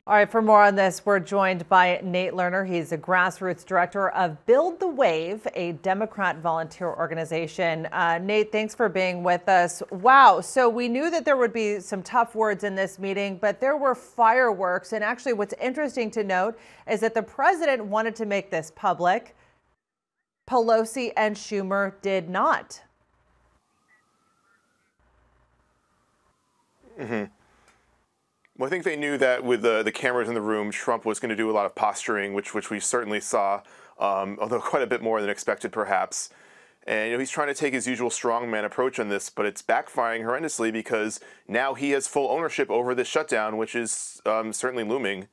All right, for more on this, we're joined by Nate Lerner. He's a grassroots director of Build the Wave, a Democrat volunteer organization. Nate, thanks for being with us. Wow. So we knew that there would be some tough words in this meeting, but there were fireworks. And actually, what's interesting to note is that the president wanted to make this public. Pelosi and Schumer did not. Well, I think they knew that with the cameras in the room, Trump was going to do a lot of posturing, which we certainly saw, although quite a bit more than expected, perhaps. And he's trying to take his usual strongman approach on this, but it's backfiring horrendously because now he has full ownership over this shutdown, which is certainly looming.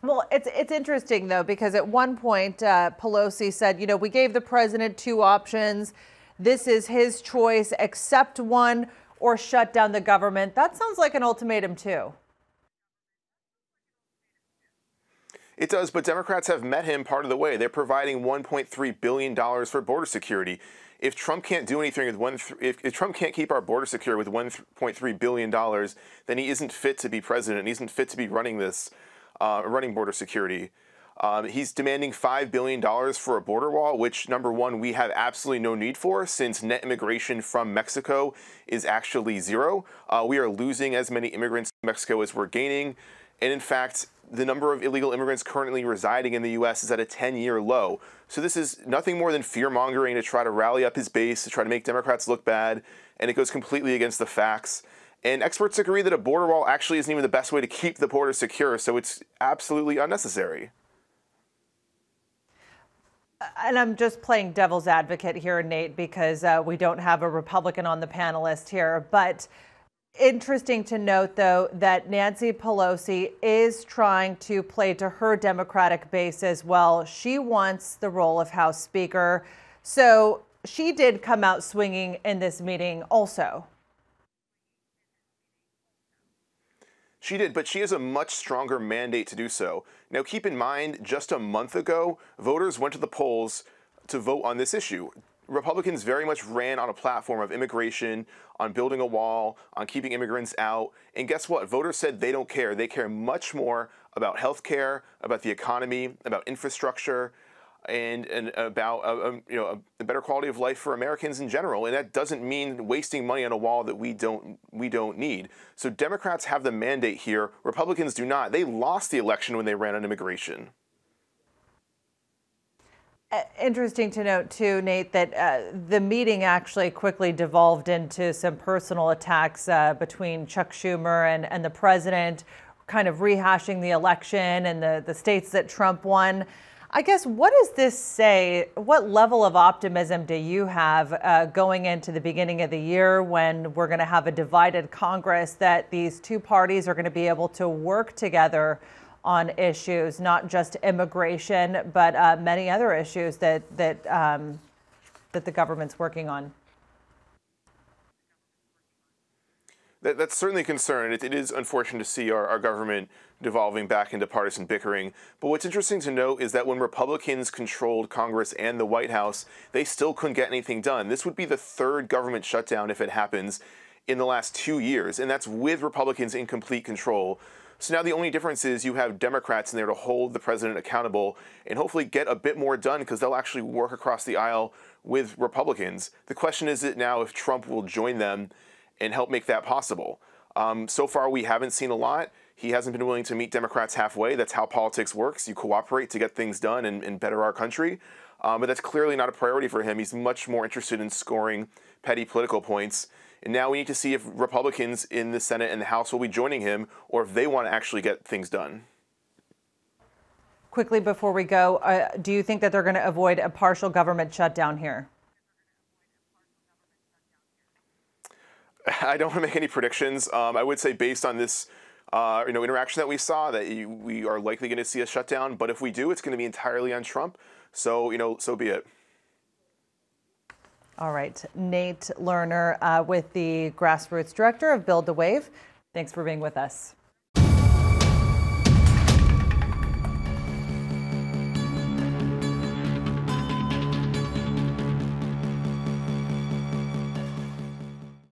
Well, it's interesting, though, because at one point, Pelosi said, we gave the president two options. This is his choice, accept one or shut down the government. That sounds like an ultimatum, too. It does, but Democrats have met him part of the way. They're providing $1.3 billion for border security. If Trump can't do anything with if Trump can't keep our border secure with $1.3 billion, then he isn't fit to be president. He isn't fit to be running border security. He's demanding $5 billion for a border wall, which, number one, we have absolutely no need for since net immigration from Mexico is actually zero. We are losing as many immigrants to Mexico as we're gaining. And in fact, the number of illegal immigrants currently residing in the U.S. is at a 10-year low. So this is nothing more than fear-mongering to try to rally up his base, to try to make Democrats look bad, and it goes completely against the facts. And experts agree that a border wall actually isn't even the best way to keep the border secure, so it's absolutely unnecessary. And I'm just playing devil's advocate here, Nate, because we don't have a Republican on the panelist here. But interesting to note, though, that Nancy Pelosi is trying to play to her Democratic base as well. She wants the role of House Speaker. So she did come out swinging in this meeting also. She did, but she has a much stronger mandate to do so. Now, keep in mind, just a month ago, voters went to the polls to vote on this issue. Republicans very much ran on a platform of immigration, on building a wall, on keeping immigrants out. And guess what? Voters said they don't care. They care much more about health care, about the economy, about infrastructure, and about a better quality of life for Americans in general. And that doesn't mean wasting money on a wall that we don't need. So Democrats have the mandate here. Republicans do not. They lost the election when they ran on immigration. Interesting to note, too, Nate, that the meeting actually quickly devolved into some personal attacks between Chuck Schumer and the president, kind of rehashing the election and the states that Trump won. I guess, what does this say? What level of optimism do you have going into the beginning of the year when we're going to have a divided Congress, that these two parties are going to be able to work together on issues, not just immigration, but many other issues that the government's working on? That's certainly a concern. It is unfortunate to see our government devolving back into partisan bickering. But what's interesting to note is that when Republicans controlled Congress and the White House, they still couldn't get anything done. This would be the third government shutdown, if it happens, in the last 2 years, and that's with Republicans in complete control. So now the only difference is you have Democrats in there to hold the president accountable and hopefully get a bit more done because they'll actually work across the aisle with Republicans. The question is now if Trump will join them and help make that possible. So far, we haven't seen a lot. He hasn't been willing to meet Democrats halfway. That's how politics works. You cooperate to get things done and better our country. But that's clearly not a priority for him. He's much more interested in scoring petty political points. And now we need to see if Republicans in the Senate and the House will be joining him or if they want to actually get things done. Quickly before we go, do you think that they're going to avoid a partial government shutdown here? I don't want to make any predictions. I would say based on this interaction that we saw that we are likely going to see a shutdown. But if we do, it's going to be entirely on Trump. So, so be it. All right. Nate Lerner with the Grassroots Director of Build the Wave. Thanks for being with us.